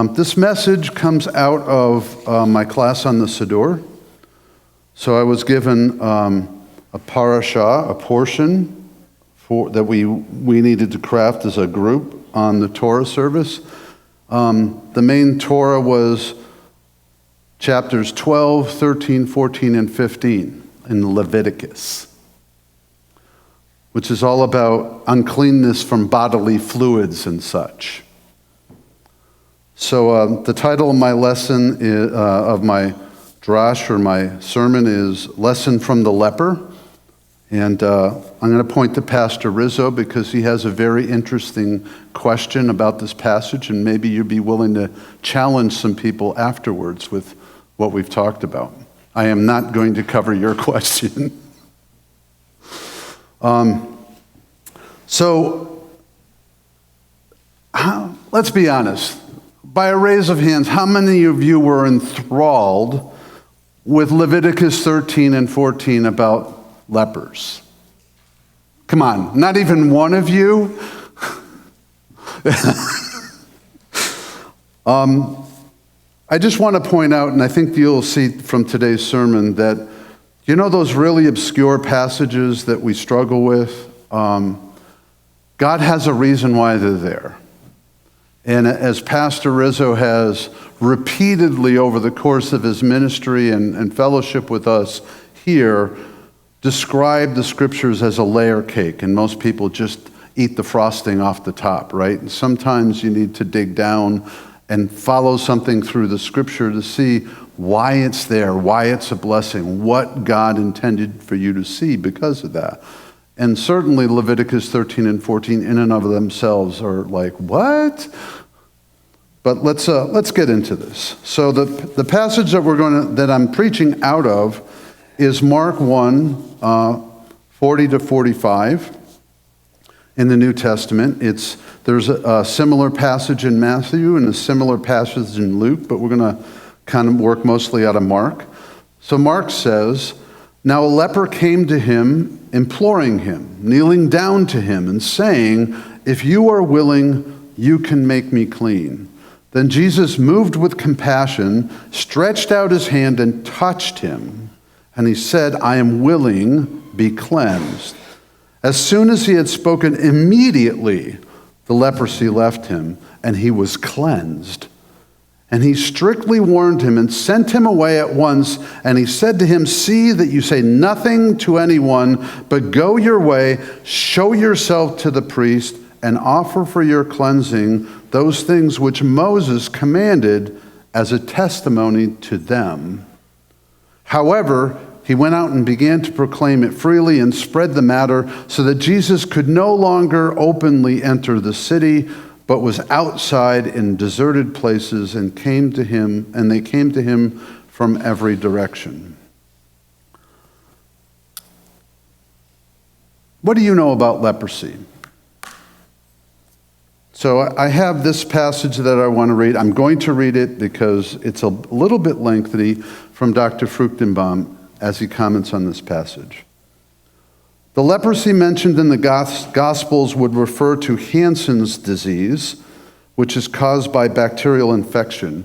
This message comes out of my class on the Siddur. So I was given a parashah, a portion that we needed to craft as a group on the Torah service. The main Torah was chapters 12, 13, 14, and 15 in Leviticus, which is all about uncleanness from bodily fluids and such. So the title of my lesson, of my drash or my sermon, is Lesson from the Leper. And I'm going to point to Pastor Rizzo because he has a very interesting question about this passage, and maybe you'd be willing to challenge some people afterwards with what we've talked about. I am not going to cover your question. Let's be honest. By a raise of hands, how many of you were enthralled with Leviticus 13 and 14 about lepers? Come on, not even one of you? I just want to point out, and I think you'll see from today's sermon, that you know those really obscure passages that we struggle with? God has a reason why they're there. And as Pastor Rizzo has repeatedly over the course of his ministry and fellowship with us here, described the scriptures as a layer cake, and most people just eat the frosting off the top, right? And sometimes you need to dig down and follow something through the scripture to see why it's there, why it's a blessing, what God intended for you to see because of that. And certainly Leviticus 13 and 14 in and of themselves are like, what? But let's get into this. So the passage that I'm preaching out of is Mark 1, 40 to 45 in the New Testament. There's a similar passage in Matthew and a similar passage in Luke, but we're going to kind of work mostly out of Mark. So Mark says, "Now a leper came to him, imploring him, kneeling down to him and saying, 'If you are willing, you can make me clean.' Then Jesus, moved with compassion, stretched out his hand and touched him. And he said, 'I am willing, be cleansed.' As soon as he had spoken, immediately the leprosy left him, and he was cleansed. And he strictly warned him and sent him away at once. And he said to him, 'See that you say nothing to anyone, but go your way, show yourself to the priest, and offer for your cleansing those things which Moses commanded as a testimony to them.' However, he went out and began to proclaim it freely and spread the matter, so that Jesus could no longer openly enter the city, but was outside in deserted places, and they came to him from every direction." What do you know about leprosy? So I have this passage that I want to read. I'm going to read it because it's a little bit lengthy, from Dr. Fruchtenbaum as he comments on this passage. "The leprosy mentioned in the Gospels would refer to Hansen's disease, which is caused by bacterial infection.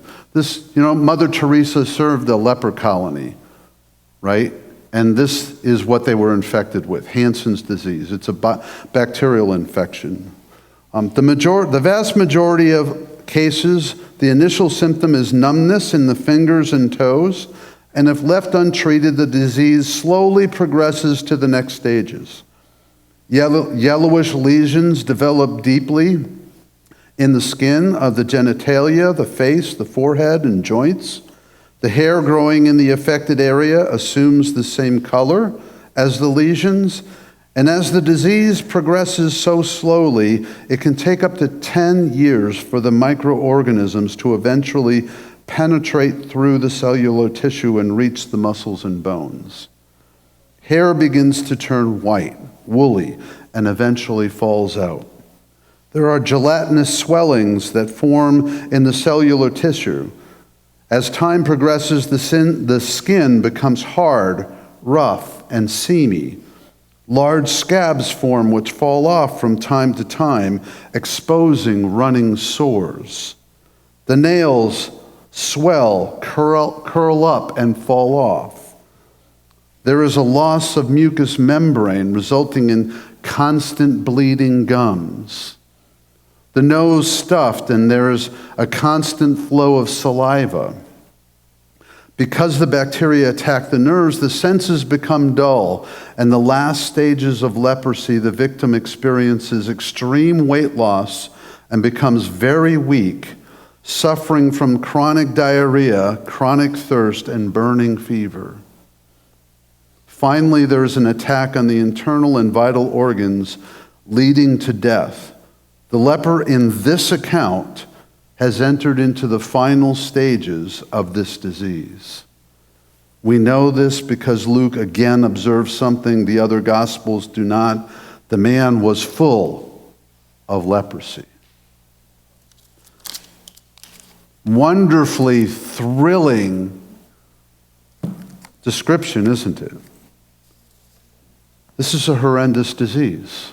Mother Teresa served a leper colony, right? And this is what they were infected with, Hansen's disease. It's a bacterial infection. The vast majority of cases, the initial symptom is numbness in the fingers and toes, and if left untreated, the disease slowly progresses to the next stages. Yellowish lesions develop deeply in the skin of the genitalia, the face, the forehead, and joints. The hair growing in the affected area assumes the same color as the lesions. And as the disease progresses so slowly, it can take up to 10 years for the microorganisms to eventually penetrate through the cellular tissue and reach the muscles and bones. Hair begins to turn white, woolly, and eventually falls out. There are gelatinous swellings that form in the cellular tissue. As time progresses, the skin becomes hard, rough, and seamy. Large scabs form which fall off from time to time, exposing running sores. The nails swell, curl up, and fall off. There is a loss of mucous membrane resulting in constant bleeding gums. The nose stuffed, and there is a constant flow of saliva. Because the bacteria attack the nerves, the senses become dull. And the last stages of leprosy, the victim experiences extreme weight loss and becomes very weak, suffering from chronic diarrhea, chronic thirst, and burning fever. Finally, there is an attack on the internal and vital organs, leading to death. The leper in this account has entered into the final stages of this disease. We know this because Luke again observes something the other Gospels do not. The man was full of leprosy. Wonderfully thrilling description, isn't it? This is a horrendous disease.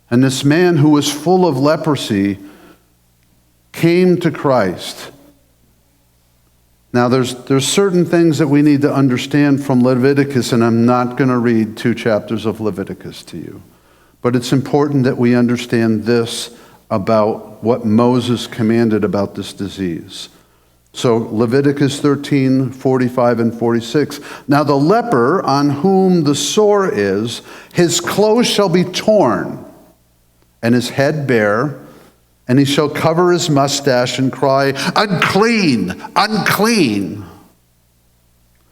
And this man who was full of leprosy came to Christ. Now, there's certain things that we need to understand from Leviticus, and I'm not going to read 2 chapters of Leviticus to you. But it's important that we understand this about what Moses commanded about this disease. So Leviticus 13, 45 and 46. Now the leper on whom the sore is, his clothes shall be torn, and his head bare, and he shall cover his mustache and cry, unclean, unclean.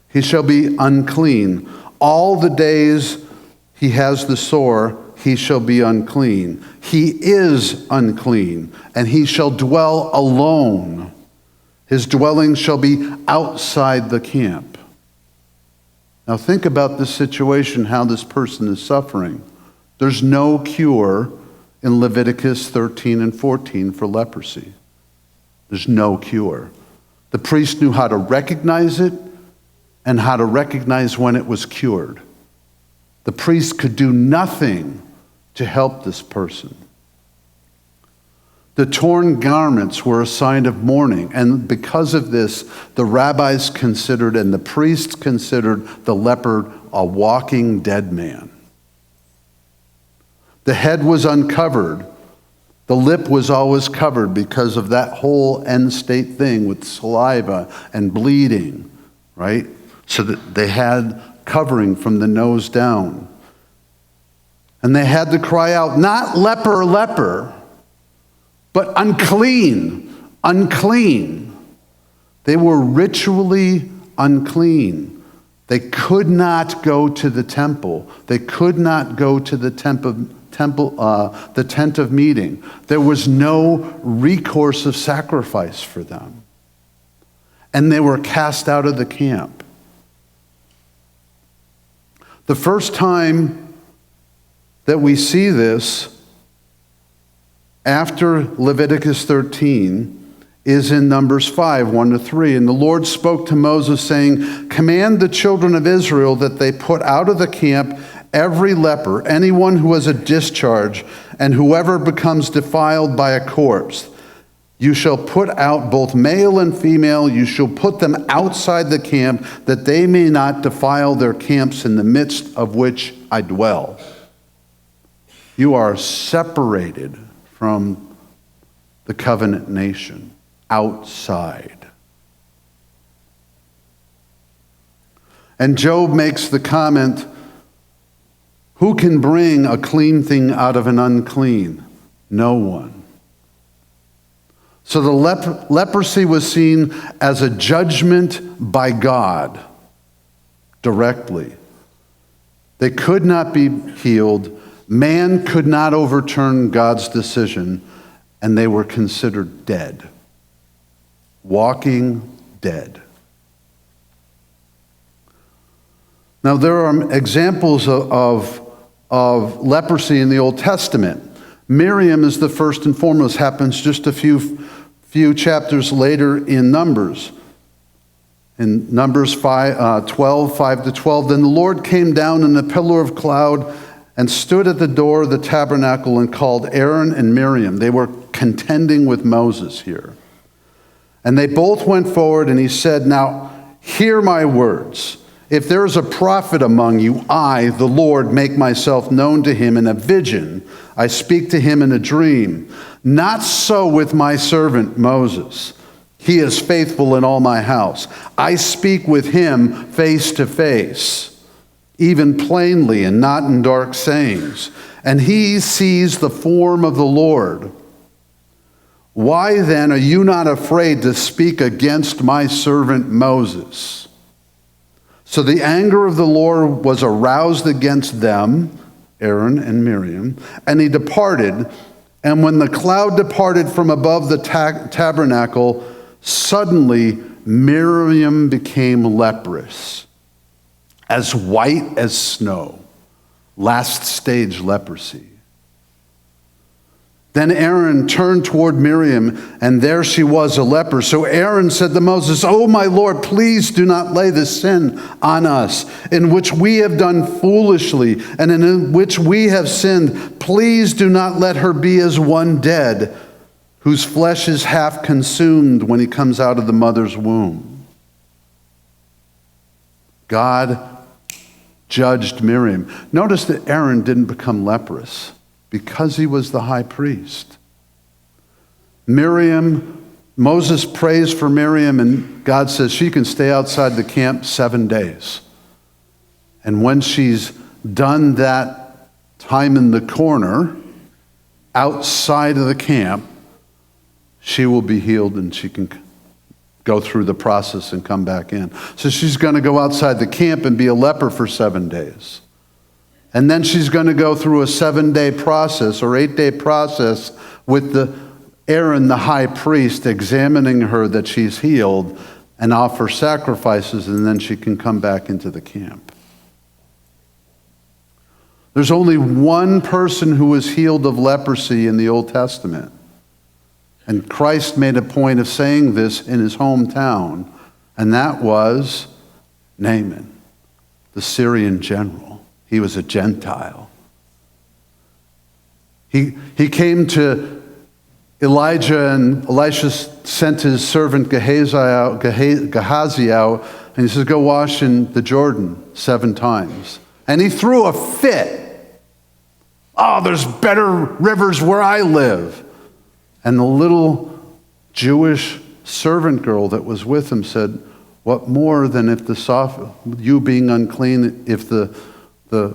He shall be unclean. All the days he has the sore, he shall be unclean. He is unclean, and he shall dwell alone. His dwelling shall be outside the camp. Now think about this situation, how this person is suffering. There's no cure in Leviticus 13 and 14 for leprosy. There's no cure. The priest knew how to recognize it and how to recognize when it was cured. The priest could do nothing to help this person. The torn garments were a sign of mourning, and because of this, the rabbis considered and the priests considered the leper a walking dead man. The head was uncovered. The lip was always covered because of that whole end state thing with saliva and bleeding, right? So that they had covering from the nose down. And they had to cry out, not leper, leper, but unclean, unclean. They were ritually unclean. They could not go to the temple. They could not go to the the tent of meeting. There was no recourse of sacrifice for them. And they were cast out of the camp. The first time that we see this after Leviticus 13 is in Numbers 5, 1-3. And the Lord spoke to Moses, saying, command the children of Israel that they put out of the camp every leper, anyone who has a discharge, and whoever becomes defiled by a corpse. You shall put out both male and female. You shall put them outside the camp, that they may not defile their camps in the midst of which I dwell. You are separated from the covenant nation, outside. And Job makes the comment, who can bring a clean thing out of an unclean? No one. So the leprosy was seen as a judgment by God directly. They could not be healed. Man could not overturn God's decision, and they were considered dead. Walking dead. Now, there are examples of leprosy in the Old Testament. Miriam is the first and foremost, happens just a few chapters later in Numbers. In Numbers 12, 5-12, then the Lord came down in a pillar of cloud and stood at the door of the tabernacle and called Aaron and Miriam. They were contending with Moses here. And they both went forward, and he said, "Now hear my words. If there is a prophet among you, I, the Lord, make myself known to him in a vision. I speak to him in a dream. Not so with my servant Moses. He is faithful in all my house. I speak with him face to face, even plainly and not in dark sayings. And he sees the form of the Lord. Why then are you not afraid to speak against my servant Moses?" So the anger of the Lord was aroused against them, Aaron and Miriam, and he departed. And when the cloud departed from above the tabernacle, suddenly Miriam became leprous, as white as snow, last stage leprosy. Then Aaron turned toward Miriam, and there she was, a leper. So Aaron said to Moses, "Oh, my Lord, please do not lay this sin on us, in which we have done foolishly, and in which we have sinned. Please do not let her be as one dead, whose flesh is half consumed when he comes out of the mother's womb." God judged Miriam. Notice that Aaron didn't become leprous because he was the high priest. Moses prays for Miriam, and God says she can stay outside the camp 7 days. And when she's done that time in the corner, outside of the camp, she will be healed and she can go through the process and come back in. So she's going to go outside the camp and be a leper for 7 days. And then she's going to go through a 7-day process or 8-day process with Aaron, the high priest, examining her that she's healed and offer sacrifices, and then she can come back into the camp. There's only one person who was healed of leprosy in the Old Testament. And Christ made a point of saying this in his hometown, and that was Naaman, the Syrian general. He was a Gentile. He came to Elijah, and Elisha sent his servant Gehazi out, and he says, "Go wash in the Jordan 7 times." And he threw a fit. "Oh, there's better rivers where I live." And the little Jewish servant girl that was with him said, "What more than if you being unclean, if the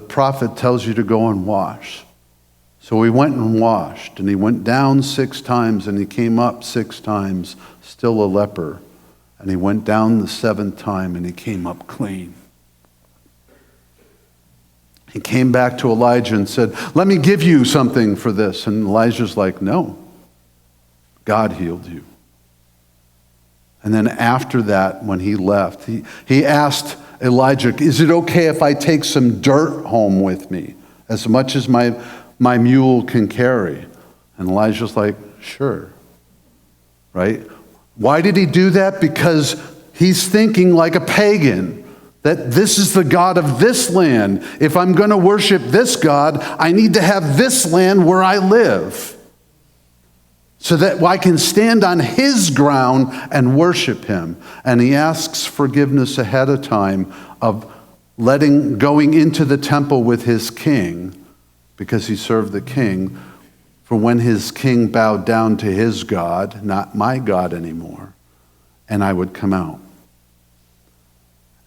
prophet tells you to go and wash?" So he went and washed, and he went down 6 times, and he came up 6 times, still a leper. And he went down the 7th time, and he came up clean. He came back to Elijah and said, "Let me give you something for this." And Elijah's like, "No, God healed you." And then after that, when he left, he asked Elijah, "Is it okay if I take some dirt home with me, as much as my mule can carry?" And Elijah's like, "Sure." Right? Why did he do that? Because he's thinking like a pagan, that this is the God of this land. If I'm going to worship this God, I need to have this land where I live, so that I can stand on his ground and worship him. And he asks forgiveness ahead of time of going into the temple with his king, because he served the king, for when his king bowed down to his God, not my God anymore, and I would come out.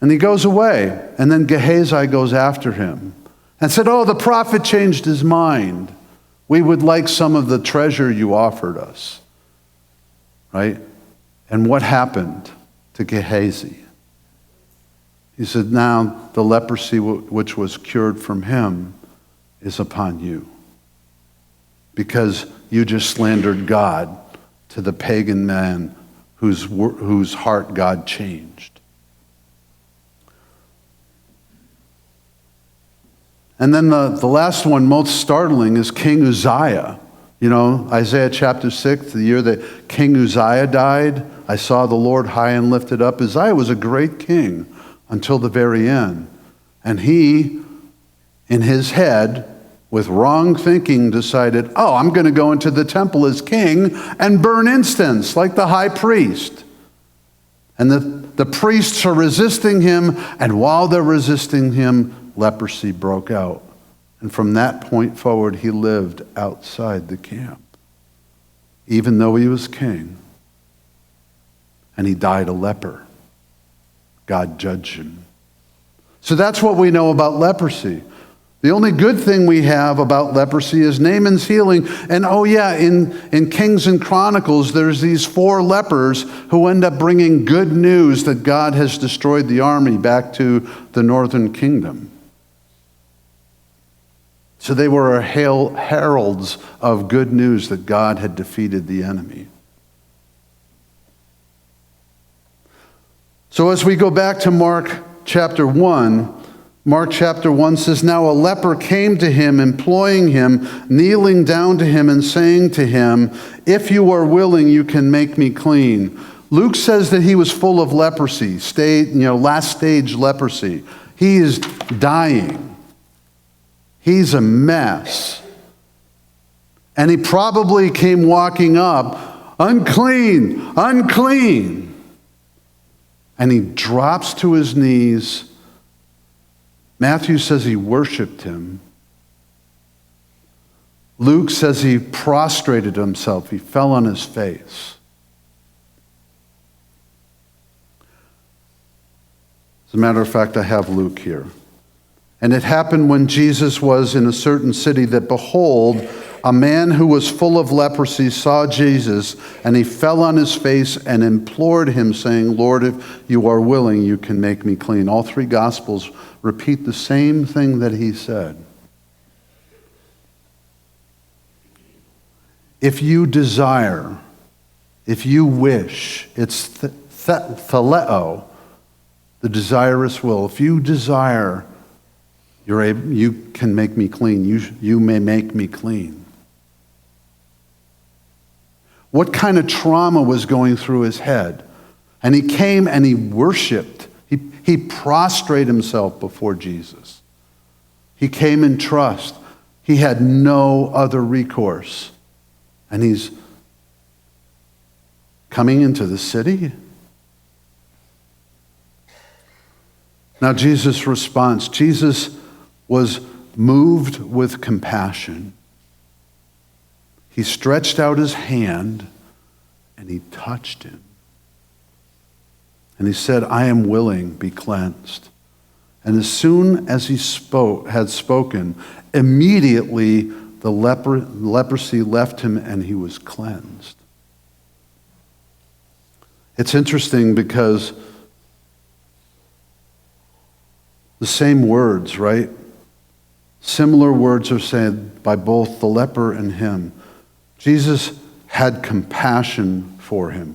And he goes away, and then Gehazi goes after him and said, "Oh, the prophet changed his mind. We would like some of the treasure you offered us." Right? And what happened to Gehazi? He said, "Now the leprosy which was cured from him is upon you, because you just slandered God to the pagan man whose heart God changed." And then the last one, most startling, is King Uzziah. You know, Isaiah chapter 6, the year that King Uzziah died, "I saw the Lord high and lifted up." Uzziah was a great king until the very end. And he, in his head, with wrong thinking, decided, "Oh, I'm going to go into the temple as king and burn incense like the high priest." And the priests are resisting him, and while they're resisting him, leprosy broke out. And from that point forward, he lived outside the camp, even though he was king. And he died a leper. God judged him. So that's what we know about leprosy. The only good thing we have about leprosy is Naaman's healing. And oh yeah, in Kings and Chronicles, there's these 4 lepers who end up bringing good news that God has destroyed the army back to the northern kingdom. So they were heralds of good news that God had defeated the enemy. So as we go back to Mark chapter 1, Mark chapter 1 says, "Now a leper came to him, imploring him, kneeling down to him and saying to him, 'If you are willing, you can make me clean.'" Luke says that he was full of leprosy, last stage leprosy. He is dying. He's a mess. And he probably came walking up, "Unclean, unclean." And he drops to his knees. Matthew says he worshiped him. Luke says he prostrated himself. He fell on his face. As a matter of fact, I have Luke here. "And it happened when Jesus was in a certain city that, behold, a man who was full of leprosy saw Jesus, and he fell on his face and implored him, saying, 'Lord, if you are willing, you can make me clean.'" All 3 Gospels repeat the same thing that he said. If you desire, if you wish, it's theleo, the desirous will. If you desire, you can make me clean. You may make me clean. What kind of trauma was going through his head? And he came and he worshiped. He prostrated himself before Jesus. He came in trust. He had no other recourse. And he's coming into the city. Now Jesus' response. Jesus was moved with compassion. He stretched out his hand and he touched him. And he said, "I am willing, be cleansed." And as soon as he had spoken, immediately the leprosy left him and he was cleansed. It's interesting because the same words, right? Similar words are said by both the leper and him. Jesus had compassion for him.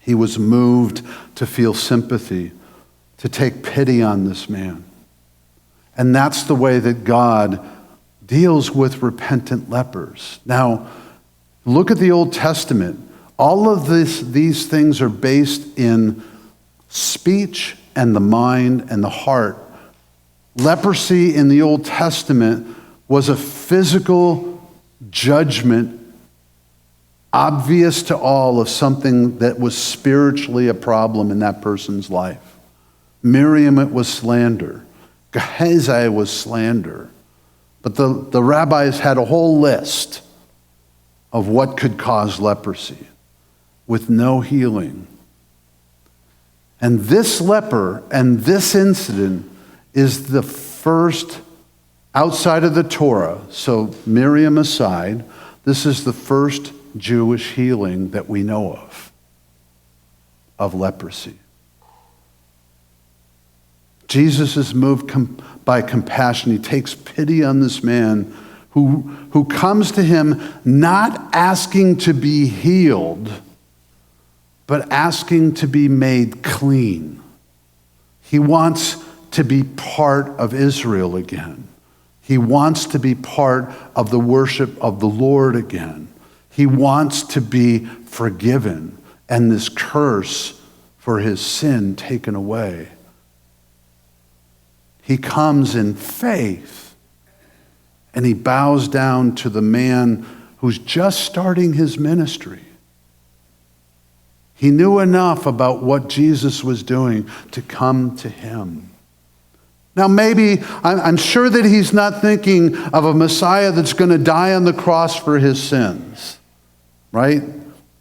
He was moved to feel sympathy, to take pity on this man. And that's the way that God deals with repentant lepers. Now, look at the Old Testament. All of these things are based in speech and the mind and the heart. Leprosy in the Old Testament was a physical judgment, obvious to all, of something that was spiritually a problem in that person's life. Miriam, it was slander. Gehazi was slander. But the rabbis had a whole list of what could cause leprosy with no healing. And this leper and this incident is the first, outside of the Torah, so Miriam aside, this is the first Jewish healing that we know of leprosy. Jesus is moved by compassion. He takes pity on this man who comes to him not asking to be healed, but asking to be made clean. He wants to be part of Israel again. He wants to be part of the worship of the Lord again. He wants to be forgiven and this curse for his sin taken away. He comes in faith and he bows down to the man who's just starting his ministry. He knew enough about what Jesus was doing to come to him. Now maybe, I'm sure that he's not thinking of a Messiah that's going to die on the cross for his sins, right?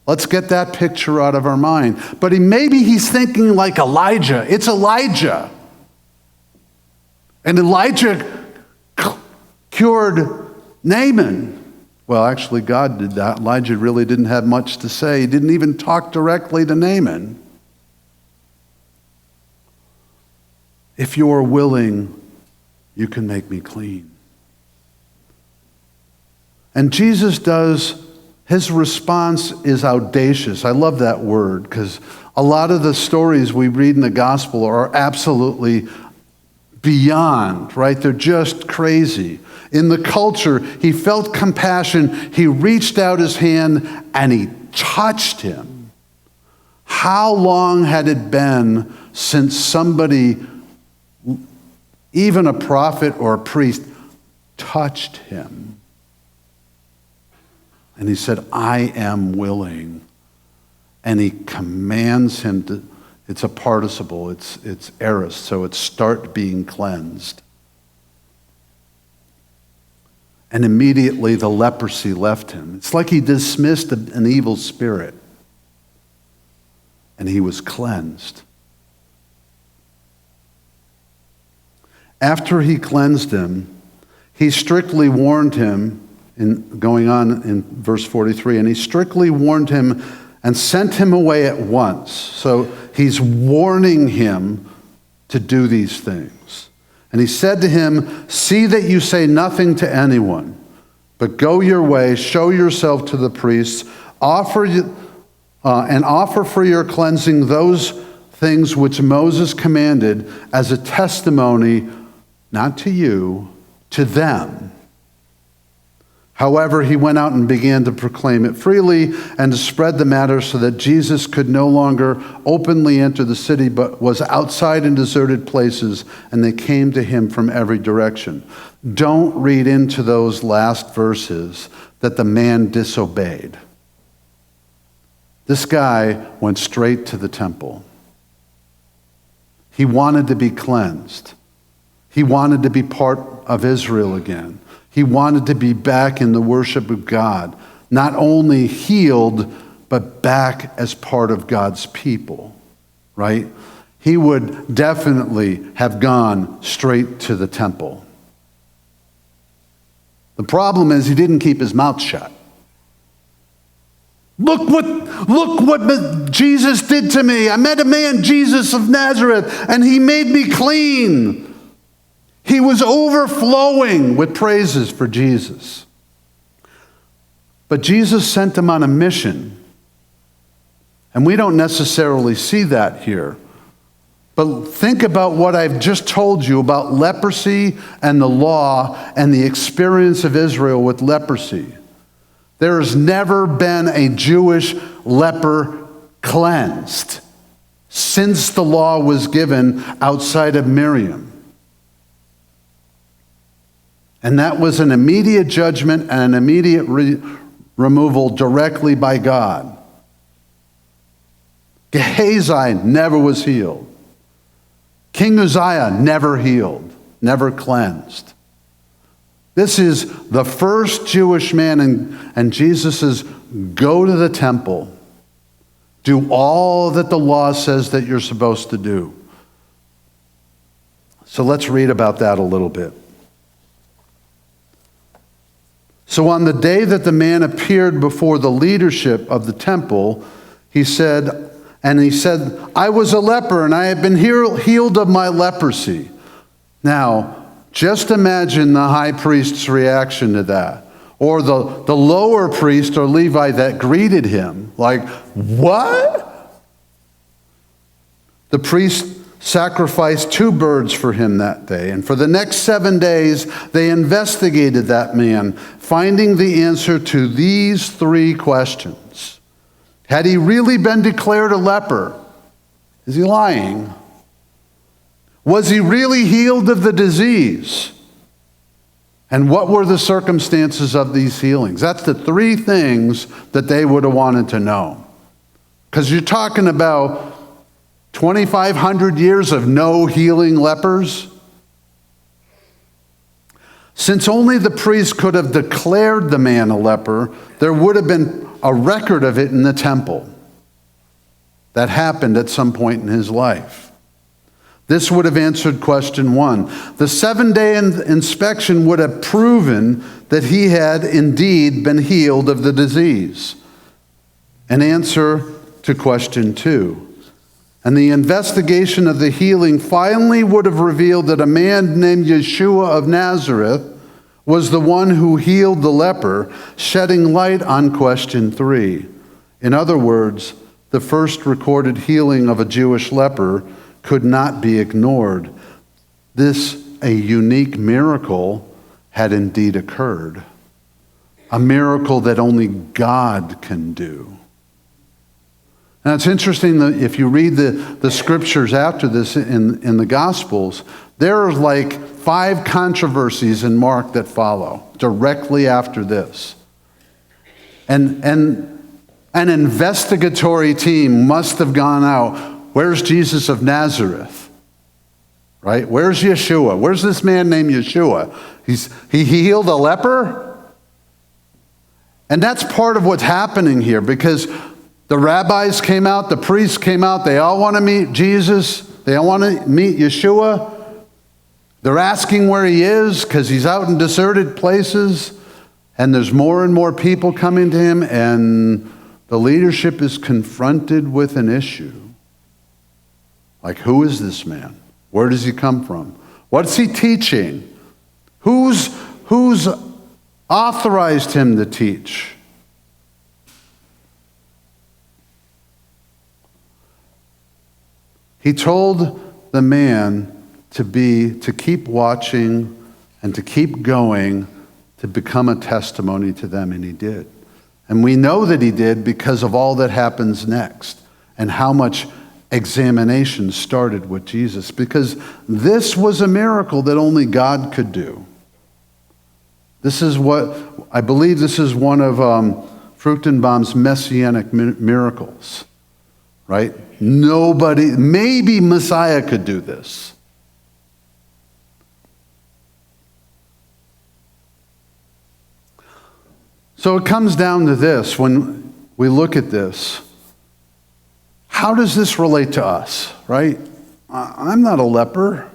Let's get that picture out of our mind. But maybe he's thinking like Elijah. It's Elijah. And Elijah cured Naaman. Well, actually, God did that. Elijah really didn't have much to say. He didn't even talk directly to Naaman. If you are willing, you can make me clean. And Jesus does, his response is audacious. I love that word because a lot of the stories we read in the gospel are absolutely beyond, right? They're just crazy. In the culture, he felt compassion. He reached out his hand and he touched him. How long had it been since somebody, even a prophet or a priest, touched him? And he said, I am willing. And he commands him to, it's a participle, it's aorist, so it's start being cleansed. And immediately the leprosy left him. It's like he dismissed an evil spirit. And he was cleansed. After he cleansed him, he strictly warned him, going on in verse 43, and he strictly warned him and sent him away at once. So he's warning him to do these things. And he said to him, see that you say nothing to anyone, but go your way, show yourself to the priests, offer for your cleansing those things which Moses commanded as a testimony, not to you, to them. However, he went out and began to proclaim it freely and to spread the matter so that Jesus could no longer openly enter the city, but was outside in deserted places, and they came to him from every direction. Don't read into those last verses that the man disobeyed. This guy went straight to the temple. He wanted to be cleansed. He wanted to be part of Israel again. He wanted to be back in the worship of God, not only healed, but back as part of God's people, right? He would definitely have gone straight to the temple. The problem is he didn't keep his mouth shut. Look what Jesus did to me. I met a man, Jesus of Nazareth, and he made me clean. He was overflowing with praises for Jesus. But Jesus sent him on a mission. And we don't necessarily see that here. But think about what I've just told you about leprosy and the law and the experience of Israel with leprosy. There has never been a Jewish leper cleansed since the law was given outside of Miriam. And that was an immediate judgment and an immediate removal directly by God. Gehazi never was healed. King Uzziah never healed, never cleansed. This is the first Jewish man, and Jesus says, go to the temple. Do all that the law says that you're supposed to do. So let's read about that a little bit. So on the day that the man appeared before the leadership of the temple, he said, I was a leper and I have been healed of my leprosy. Now, just imagine the high priest's reaction to that. Or the lower priest or Levi that greeted him. Like, what? The priest sacrificed 2 birds for him that day. And for the next 7 days, they investigated that man, finding the answer to these 3 questions. Had he really been declared a leper? Is he lying? Was he really healed of the disease? And what were the circumstances of these healings? That's the 3 things that they would have wanted to know. Because you're talking about 2,500 years of no healing lepers. Since only the priest could have declared the man a leper, there would have been a record of it in the temple. That happened at some point in his life. This would have answered question 1. The 7-day inspection would have proven that he had indeed been healed of the disease. An answer to question 2. And the investigation of the healing finally would have revealed that a man named Yeshua of Nazareth was the one who healed the leper, shedding light on question 3. In other words, the first recorded healing of a Jewish leper could not be ignored. This, a unique miracle, had indeed occurred. A miracle that only God can do. Now it's interesting that if you read the scriptures after this in the Gospels, there are like 5 controversies in Mark that follow directly after this. And an investigatory team must have gone out. Where's Jesus of Nazareth? Right? Where's Yeshua? Where's this man named Yeshua? He healed a leper? And that's part of what's happening here, because the rabbis came out, the priests came out, they all want to meet Jesus, they all want to meet Yeshua. They're asking where he is because he's out in deserted places, and there's more and more people coming to him, and the leadership is confronted with an issue. Like, who is this man? Where does he come from? What's he teaching? Who's authorized him to teach? He told the man to keep watching and to keep going, to become a testimony to them, and he did. And we know that he did because of all that happens next and how much examination started with Jesus, because this was a miracle that only God could do. This is what, I believe this is one of Fruchtenbaum's messianic miracles, right? Nobody, maybe Messiah could do this. So it comes down to this, when we look at this, how does this relate to us, right? I'm not a leper,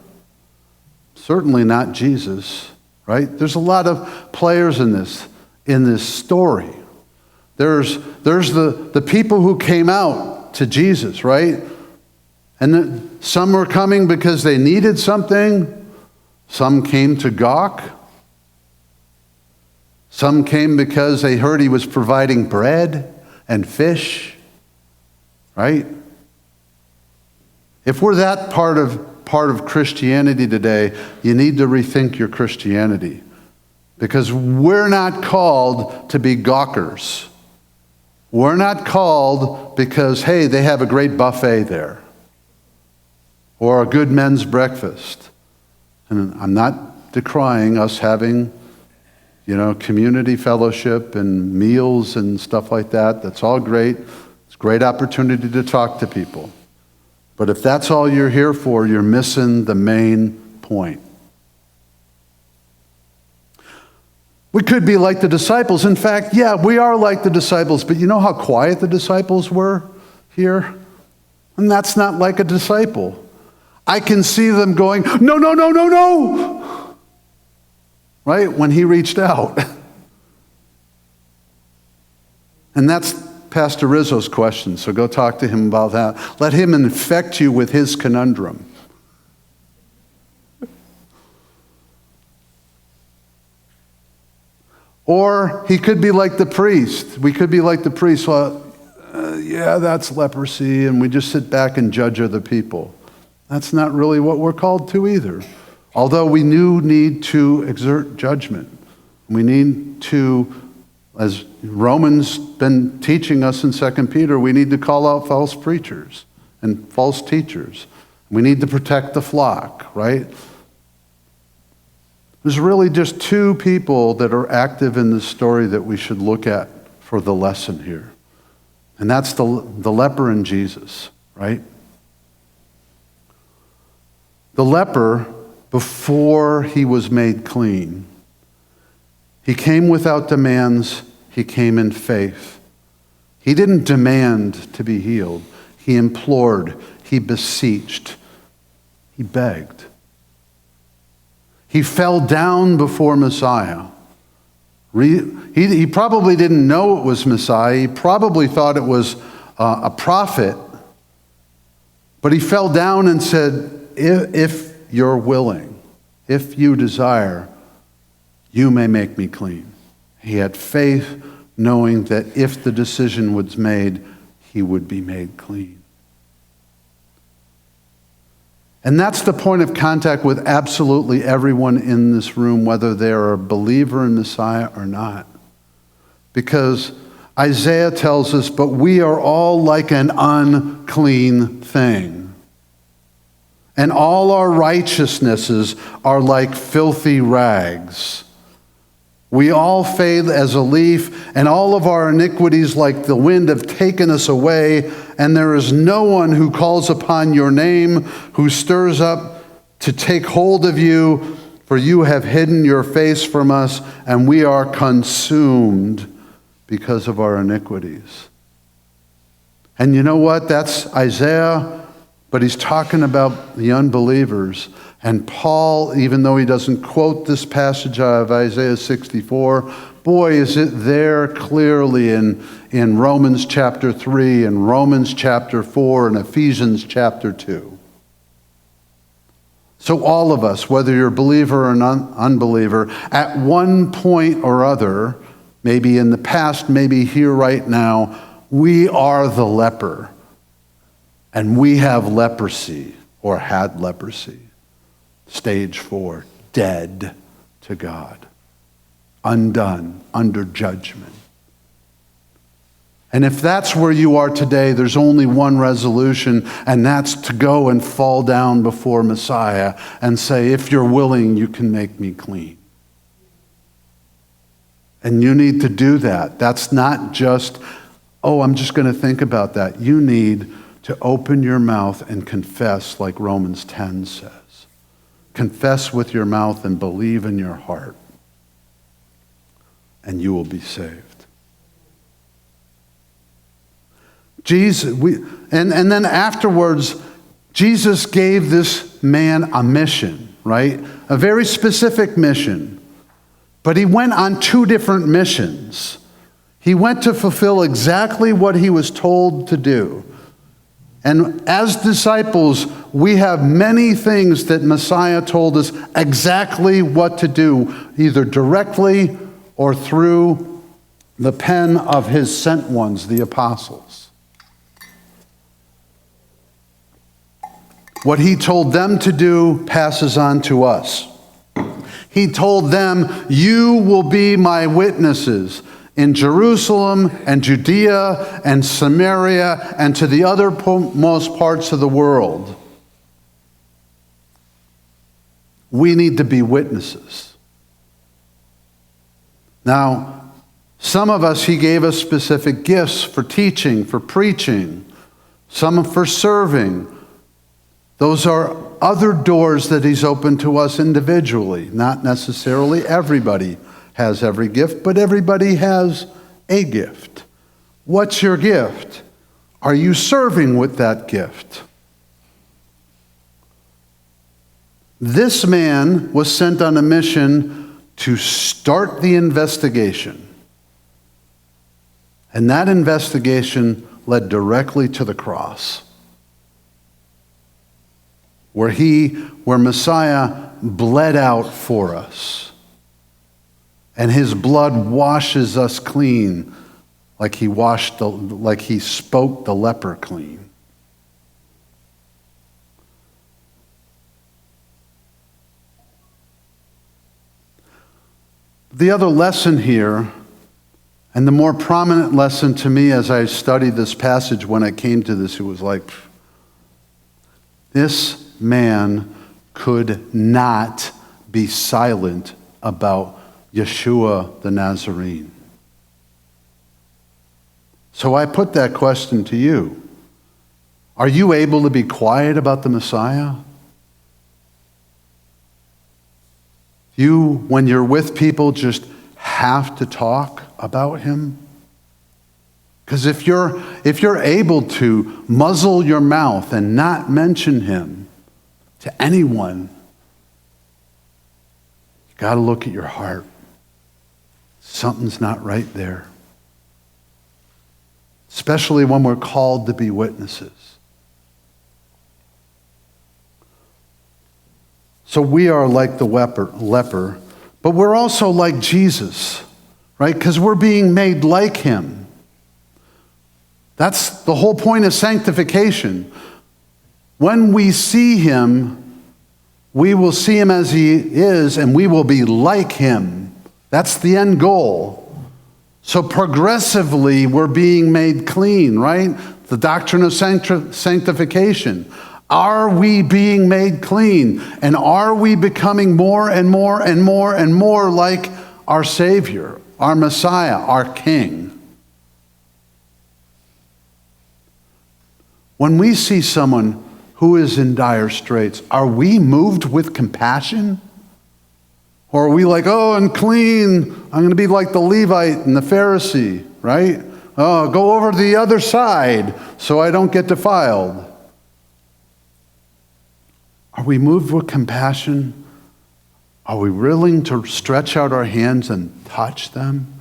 certainly not Jesus, right? There's a lot of players in this story. There's the people who came out to Jesus, right? And some were coming because they needed something. Some came to gawk. Some came because they heard he was providing bread and fish, right? If we're that part of Christianity today, you need to rethink your Christianity, because we're not called to be gawkers. We're not called because, hey, they have a great buffet there or a good men's breakfast. And I'm not decrying us having, community fellowship and meals and stuff like that. That's all great. It's a great opportunity to talk to people. But if that's all you're here for, you're missing the main point. We could be like the disciples. In fact, yeah, we are like the disciples, but you know how quiet the disciples were here? And that's not like a disciple. I can see them going, no, no, no, no, no. Right? When he reached out. And that's Pastor Rizzo's question, so go talk to him about that. Let him infect you with his conundrum. Or he could be like the priest. We could be like the priest. Well, yeah, that's leprosy, and we just sit back and judge other people. That's not really what we're called to either. Although we do need to exert judgment. We need to, as Romans been teaching us in 2 Peter, we need to call out false preachers and false teachers. We need to protect the flock, right? There's really just 2 people that are active in this story that we should look at for the lesson here. And that's the leper in Jesus, right? The leper, before he was made clean, he came without demands, he came in faith. He didn't demand to be healed. He implored, he beseeched, he begged. He fell down before Messiah. He probably didn't know it was Messiah. He probably thought it was a prophet. But he fell down and said, if you're willing, if you desire, you may make me clean. He had faith, knowing that if the decision was made, he would be made clean. And that's the point of contact with absolutely everyone in this room, whether they're a believer in Messiah or not. Because Isaiah tells us, but we are all like an unclean thing. And all our righteousnesses are like filthy rags. We all fade as a leaf, and all of our iniquities like the wind have taken us away, and there is no one who calls upon your name, who stirs up to take hold of you, for you have hidden your face from us, and we are consumed because of our iniquities. And you know what? That's Isaiah, but he's talking about the unbelievers. And Paul, even though he doesn't quote this passage out of Isaiah 64, boy, is it there clearly in Romans chapter 3 and Romans chapter 4 and Ephesians chapter 2. So all of us, whether you're a believer or an unbeliever, at one point or other, maybe in the past, maybe here right now, we are the leper. And we have leprosy, or had leprosy. Stage 4, dead to God, undone, under judgment. And if that's where you are today, there's only one resolution, and that's to go and fall down before Messiah and say, if you're willing, you can make me clean. And you need to do that. That's not just, oh, I'm just going to think about that. You need to open your mouth and confess like Romans 10 says. Confess with your mouth and believe in your heart, and you will be saved. And then afterwards, Jesus gave this man a mission, right? A very specific mission. But he went on 2 different missions. He went to fulfill exactly what he was told to do. And as disciples, we have many things that Messiah told us exactly what to do, either directly or through the pen of his sent ones, the apostles. What he told them to do passes on to us. He told them, you will be my witnesses in Jerusalem and Judea and Samaria and to the uttermost parts of the world. We need to be witnesses. Now, some of us, he gave us specific gifts for teaching, for preaching, some for serving. Those are other doors that he's opened to us individually. Not necessarily everybody has every gift, but everybody has a gift. What's your gift? Are you serving with that gift? This man was sent on a mission to start the investigation. And that investigation led directly to the cross, where Messiah bled out for us. And his blood washes us clean like he spoke the leper clean. The other lesson here, and the more prominent lesson to me as I studied this passage when I came to this, it was like, this man could not be silent about Yeshua the Nazarene. So I put that question to you. Are you able to be quiet about the Messiah? You, when you're with people, just have to talk about him? Because if you're able to muzzle your mouth and not mention him to anyone, you got to look at your heart. Something's not right there. Especially when we're called to be witnesses. So we are like the leper, but we're also like Jesus, right? Because we're being made like him. That's the whole point of sanctification. When we see him, we will see him as he is, and we will be like him. That's the end goal. So progressively, we're being made clean, right? The doctrine of sanctification. Are we being made clean? And are we becoming more and more and more and more like our Savior, our Messiah, our King? When we see someone who is in dire straits, are we moved with compassion? Or are we like, oh, I'm clean. I'm going to be like the Levite and the Pharisee, right? Oh, go over to the other side so I don't get defiled. Are we moved with compassion? Are we willing to stretch out our hands and touch them?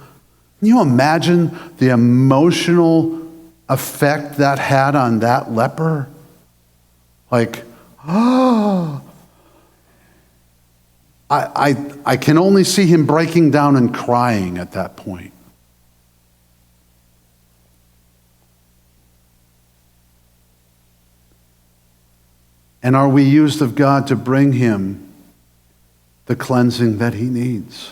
Can you imagine the emotional effect that had on that leper? Like, oh. I can only see him breaking down and crying at that point. And are we used of God to bring him the cleansing that he needs?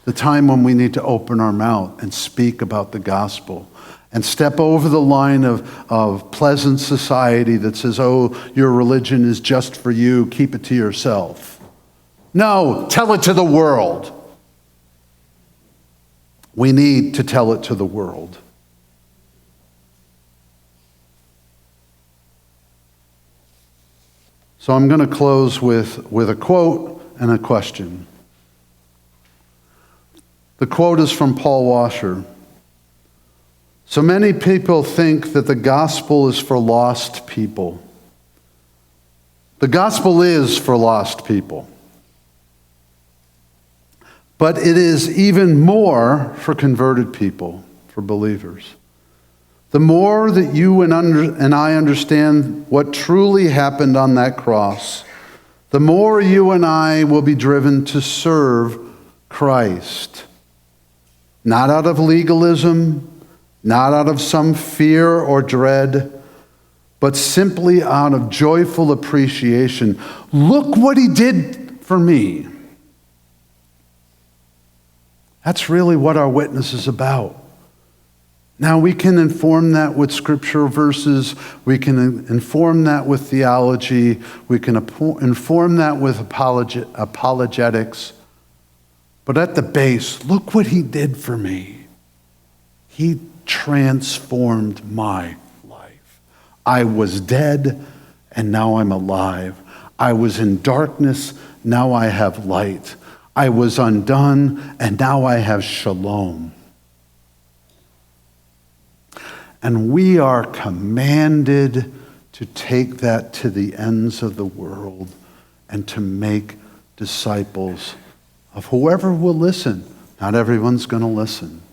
The time when we need to open our mouth and speak about the gospel and step over the line of pleasant society that says, oh, your religion is just for you, keep it to yourself. No, tell it to the world. We need to tell it to the world. So I'm going to close with a quote and a question. The quote is from Paul Washer. So many people think that the gospel is for lost people. The gospel is for lost people. But it is even more for converted people, for believers. The more that you and I understand what truly happened on that cross, the more you and I will be driven to serve Christ. Not out of legalism, not out of some fear or dread, but simply out of joyful appreciation. Look what he did for me. That's really what our witness is about. Now, we can inform that with scripture verses. We can inform that with theology. We can inform that with apologetics. But at the base, look what he did for me. He transformed my life. I was dead, and now I'm alive. I was in darkness, now I have light. I was undone, and now I have shalom. And we are commanded to take that to the ends of the world and to make disciples of whoever will listen. Not everyone's going to listen.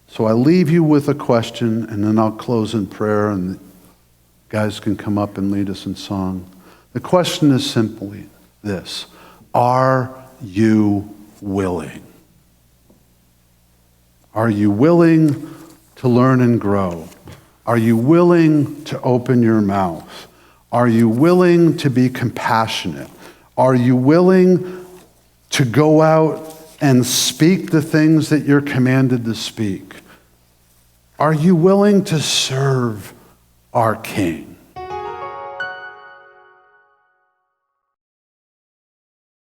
So I leave you with a question, and then I'll close in prayer, and the guys can come up and lead us in song. The question is simply this: are you willing? Are you willing to learn and grow? Are you willing to open your mouth? Are you willing to be compassionate? Are you willing to go out and speak the things that you're commanded to speak? Are you willing to serve our King?